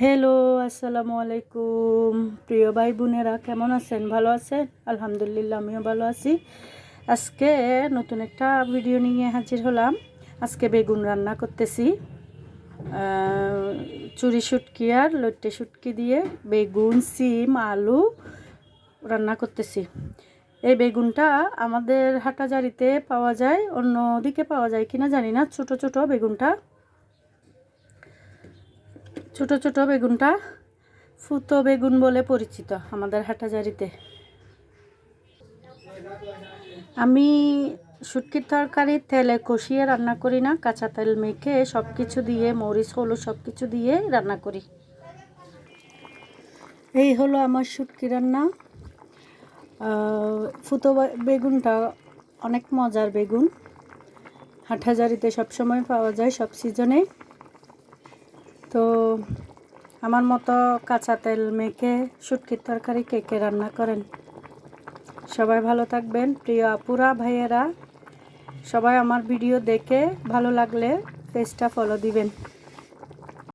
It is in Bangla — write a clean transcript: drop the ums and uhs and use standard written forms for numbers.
হ্যালো, আসসালামু আলাইকুম। প্রিয় ভাই বোনেরা কেমন আছেন? ভালো আছেন? আলহামদুলিল্লাহ, আমিও ভালো আছি। আজকে নতুন একটা ভিডিও নিয়ে হাজির হলাম। আজকে বেগুন রান্না করতেছি। চুরি শুটকি আর লইট্টে শুটকি দিয়ে বেগুন, সিম, আলু রান্না করতেছি। এই বেগুনটা আমাদের হাটাজারিতে পাওয়া যায়, অন্য দিকে পাওয়া যায় কিনা জানি না। ছোট ছোট বেগুনটা ফুতো বেগুন বলে পরিচিত আমাদের হাটাজারিতে। আমি শুটকির তরকারি তেলে কষিয়ে রান্না করি না, কাঁচা তেল মেখে সব কিছু দিয়ে মরিচ হলুদ সব কিছু দিয়ে রান্না করি। এই হলো আমার শুটকি রান্না। ফুতো বেগুনটা অনেক মজার বেগুন, হাটহাজারিতে সবসময় পাওয়া যায়, সব সিজনে। তো আমার মতো কাঁচা তেল মেখে শুটকির তরকারি কে কে রান্না করেন? সবাই ভালো থাকবেন। প্রিয় আপুরা ভাইয়েরা, সবাই আমার ভিডিও দেখে ভালো লাগলে পেজটা ফলো দিবেন।